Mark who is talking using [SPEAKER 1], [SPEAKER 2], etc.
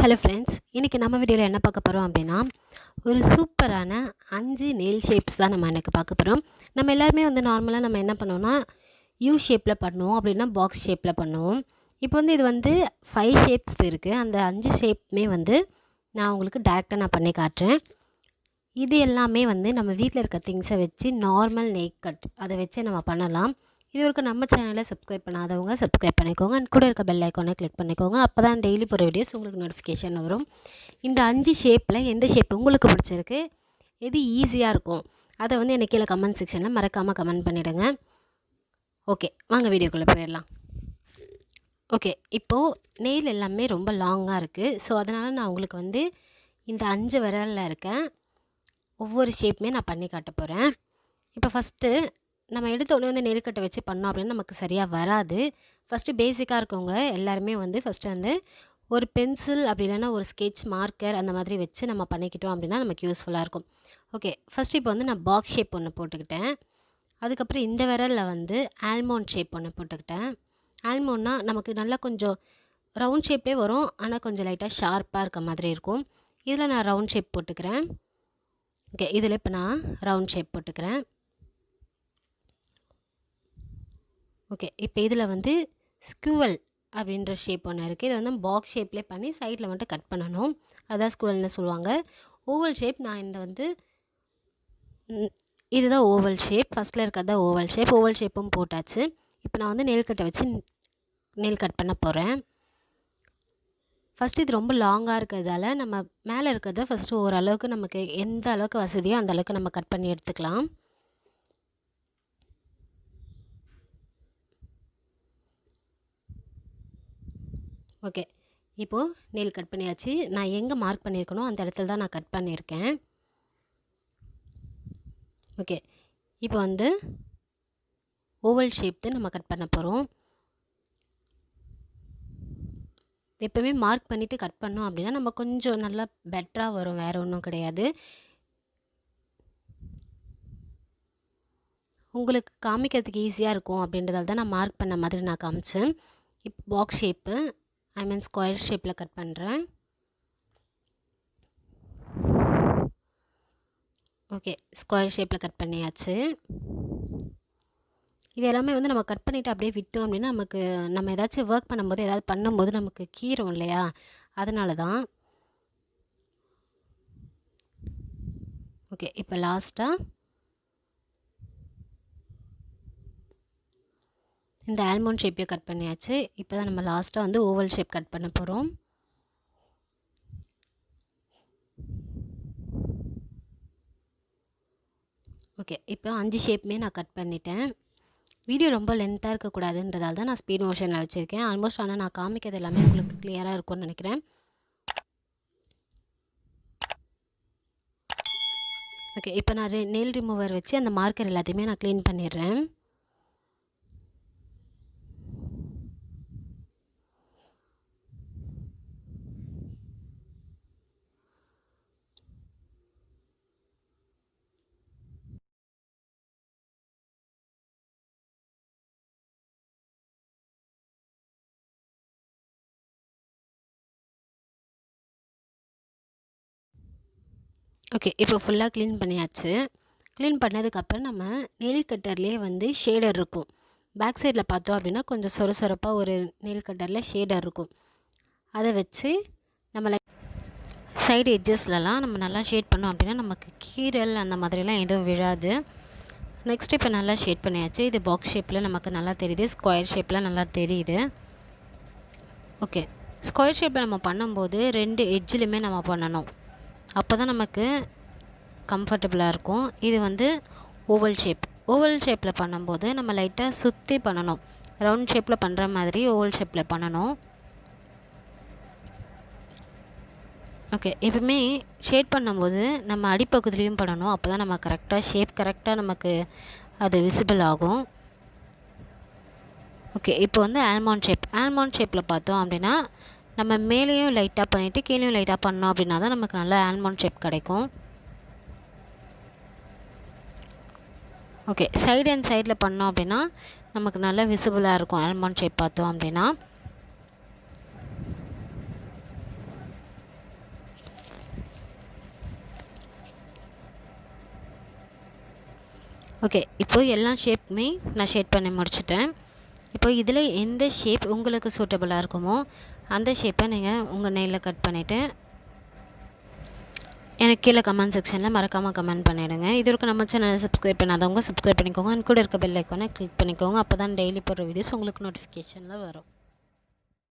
[SPEAKER 1] Hello friends, இன்றைக்கி நம்ம வீடியோவில் என்ன பார்க்க போகிறோம் அப்படின்னா, ஒரு சூப்பரான 5 நெயில் ஷேப்ஸ் தான் நம்ம எனக்கு பார்க்க போகிறோம். நம்ம எல்லாருமே நார்மலாக நம்ம என்ன பண்ணுவோம்னா, யூ ஷேப்பில் பண்ணுவோம், அப்படின்னா பாக்ஸ் ஷேப்பில் பண்ணுவோம். இப்போ இது 5 ஷேப்ஸ் இருக்குது. அந்த 5 ஷேப்புமே நான் உங்களுக்கு டேரெக்டாக பண்ணி காட்டுறேன். இது எல்லாமே நம்ம வீட்டில் இருக்க திங்ஸை வச்சு நார்மல் நெயில் கட் அதை வச்சு நம்ம பண்ணலாம். இது வரைக்கும் நம்ம சேனலை சப்ஸ்கிரைப் பண்ணாதவங்க சப்ஸ்கிரைப் பண்ணிக்கோங்க. கூட இருக்க பெல் ஐக்கானை கிளிக் பண்ணிக்கோங்க. அப்போ தான் டெய்லி போகிற வீடியோஸ் உங்களுக்கு நோட்டிஃபிகேஷன் வரும். இந்த 5 ஷேப்பில் எந்த ஷேப் உங்களுக்கு பிடிச்சிருக்கு, எது ஈஸியாக இருக்கும், அதை எனக்கு கீழே கமெண்ட் செக்ஷனில் மறக்காமல் கமெண்ட் பண்ணிவிடுங்க. ஓகே, வாங்க வீடியோக்குள்ளே போயிடலாம். ஓகே, இப்போது நெயில் எல்லாமே ரொம்ப லாங்காக இருக்குது. ஸோ அதனால் நான் உங்களுக்கு இந்த 5 விரலில் இருக்கேன் ஒவ்வொரு ஷேப்புமே நான் பண்ணி காட்ட போகிறேன். இப்போ ஃபஸ்ட்டு நம்ம எடுத்த உடனே நெயில் கட்டை வச்சு பண்ணோம் அப்படின்னா நமக்கு சரியாக வராது. ஃபஸ்ட்டு பேசிக்காக இருக்கவங்க எல்லாருமே ஃபஸ்ட்டு ஒரு பென்சில் அப்படி இல்லைன்னா ஒரு ஸ்கெட்ச் மார்க்கர் அந்த மாதிரி வச்சு நம்ம பண்ணிக்கிட்டோம் அப்படின்னா நமக்கு யூஸ்ஃபுல்லாக இருக்கும். ஓகே, ஃபஸ்ட்டு இப்போ நான் பாக்ஸ் ஷேப் ஒன்று போட்டுக்கிட்டேன். அதுக்கப்புறம் இந்த விரலில் ஆல்மண்ட் ஷேப் ஒன்று போட்டுக்கிட்டேன். ஆல்மண்ட்னா நமக்கு நல்லா கொஞ்சம் ரவுண்ட் ஷேப்லேயே வரும், ஆனால் கொஞ்சம் லைட்டாக ஷார்ப்பாக இருக்க மாதிரி இருக்கும். இதில் நான் ரவுண்ட் ஷேப் போட்டுக்கிறேன். ஓகே, இதில் இப்போ நான் ரவுண்ட் ஷேப் போட்டுக்கிறேன். ஓகே, இப்போ இதில் ஸ்குவல் அப்படின்ற ஷேப் ஒன்று இருக்குது. இதை பாக்ஸ் ஷேப்லேயே பண்ணி சைடில் மட்டும் கட் பண்ணணும். அதான் ஸ்குவல்னு சொல்லுவாங்க. ஓவல் ஷேப் நான் இந்த இதுதான் ஓவல் ஷேப். ஃபஸ்ட்டில் இருக்கிறது தான் ஓவல் ஷேப். ஓவல் ஷேப்பும் போட்டாச்சு. இப்போ நான் நெயில் கட்டை வச்சு நெயில் கட் பண்ண போகிறேன். ஃபஸ்ட்டு இது ரொம்ப லாங்காக இருக்கிறதால நம்ம மேலே இருக்கிறத ஃபஸ்ட்டு ஓரளவுக்கு நமக்கு எந்த அளவுக்கு வசதியோ அந்த அளவுக்கு நம்ம கட் பண்ணி எடுத்துக்கலாம். ஓகே, இப்போது நெயில் கட் பண்ணியாச்சு. நான் எங்கே மார்க் பண்ணியிருக்கனோ அந்த இடத்துல தான் நான் கட் பண்ணியிருக்கேன். ஓகே, இப்போ ஓவல் ஷேப் நம்ம கட் பண்ண போகிறோம். எப்போவுமே மார்க் பண்ணிவிட்டு கட் பண்ணோம் அப்படின்னா நம்ம கொஞ்சம் நல்லா பெட்டராக வரும், வேறு ஒன்றும் கிடையாது. உங்களுக்கு காமிக்கிறதுக்கு ஈஸியாக இருக்கும் அப்படின்றதால தான் நான் மார்க் பண்ண மாதிரி நான் காமிச்சேன். இப்போ பாக்ஸ் ஷேப்பு ஸ்கொயர் ஷேப்பில் கட் பண்ணுறேன். ஓகே, ஸ்கொயர் ஷேப்பில் கட் பண்ணியாச்சு. இது எல்லாமே நம்ம கட் பண்ணிவிட்டு அப்படியே விட்டோம் அப்படின்னா நமக்கு நம்ம ஏதாச்சும் ஒர்க் பண்ணும்போது ஏதாவது பண்ணும்போது நமக்கு கீரும் இல்லையா, அதனால தான். ஓகே, இப்போ லாஸ்ட்டாக இந்த ஆல்மண்ட் ஷேப்பையும் கட் பண்ணியாச்சு. இப்போ தான் நம்ம லாஸ்ட்டாக ஓவல் ஷேப் கட் பண்ண போகிறோம். ஓகே, இப்போ 5 ஷேப்புமே நான் கட் பண்ணிட்டேன். வீடியோ ரொம்ப லென்த்தாக இருக்கக்கூடாதுன்றதால தான் நான் ஸ்பீட் மோஷனில் வச்சுருக்கேன். ஆல்மோஸ்ட் ஆனால் நான் காமிக்கிறது எல்லாமே உங்களுக்கு கிளியராக இருக்கும்னு நினைக்கிறேன். ஓகே, இப்போ நான் நெயில் ரிமூவர் வச்சு அந்த மார்க்கர் எல்லாத்தையுமே நான் க்ளீன் பண்ணிடுறேன். ஓகே, இப்போ ஃபுல்லாக க்ளீன் பண்ணியாச்சு. க்ளீன் பண்ணதுக்கப்புறம் நம்ம நெயில் கட்டர்லேயே ஷேடர் இருக்கும். பேக் சைடில் பார்த்தோம் அப்படின்னா கொஞ்சம் சொரப்பாக ஒரு நெயில் கட்டரில் ஷேடர் இருக்கும். அதை வச்சு நம்ம சைடு எட்ஜஸ்லலாம் நம்ம நல்லா ஷேட் பண்ணோம் அப்படின்னா நமக்கு கீரல் அந்த மாதிரிலாம் எதுவும் விழாது. நெக்ஸ்ட் இப்போ நல்லா ஷேட் பண்ணியாச்சு. இது பாக்ஸ் ஷேப்பில் நமக்கு நல்லா தெரியுது, ஸ்கொயர் ஷேப்பில் நல்லா தெரியுது. ஓகே, ஸ்கொயர் ஷேப்பில் நம்ம பண்ணும்போது 2 எட்ஜிலுமே நம்ம பண்ணணும், அப்போ தான் நமக்கு கம்ஃபர்டபுளாக இருக்கும். இது ஓவல் ஷேப். ஓவல் ஷேப்பில் பண்ணும்போது நம்ம லைட்டாக சுற்றி பண்ணணும். ரவுண்ட் ஷேப்பில் பண்ணுற மாதிரி ஓவல் ஷேப்பில் பண்ணணும். ஓகே, எப்பவுமே ஷேட் பண்ணும்போது நம்ம அடிப்பகுதிலையும் பண்ணணும், அப்போ தான் நம்ம கரெக்டாக ஷேப் கரெக்டாக நமக்கு அது விசிபிள் ஆகும். ஓகே, இப்போ ஆல்மண்ட் ஷேப். ஆல்மண்ட் ஷேப்பில் பார்த்தோம் அப்படின்னா நம்ம மேலேயும் லைட்டாக பண்ணிவிட்டு கீழேயும் லைட்டாக பண்ணோம் அப்படின்னா தான் நமக்கு நல்லா ஆல்மண்ட் ஷேப் கிடைக்கும். ஓகே, சைடு அண்ட் சைடில் பண்ணோம் அப்படின்னா நமக்கு நல்லா விசிபிளாக இருக்கும் ஆல்மண்ட் ஷேப் பார்த்தோம் அப்படின்னா. ஓகே, இப்போது எல்லா ஷேப்புமே நான் ஷேட் பண்ணி முடிச்சிட்டேன். இப்போ இதில் எந்த ஷேப் உங்களுக்கு சூட்டபுளாக இருக்குமோ அந்த ஷேப்பை நீங்கள் உங்கள் நெயிலில் கட் பண்ணிவிட்டு எனக்கு கீழே கமெண்ட் செக்ஷனில் மறக்காமல் கமெண்ட் பண்ணிவிடுங்க. இது வரைக்கும் நம்ம சேனலை சப்ஸ்கிரைப் பண்ணாதவங்க சப்ஸ்கிரைப் பண்ணிக்கோங்க. கூட இருக்க பெல் ஐக்கானை கிளிக் பண்ணிக்கோங்க. அப்போ தான் டெய்லி போடுற வீடியோஸ் உங்களுக்கு நோட்டிஃபிகேஷனில் வரும்.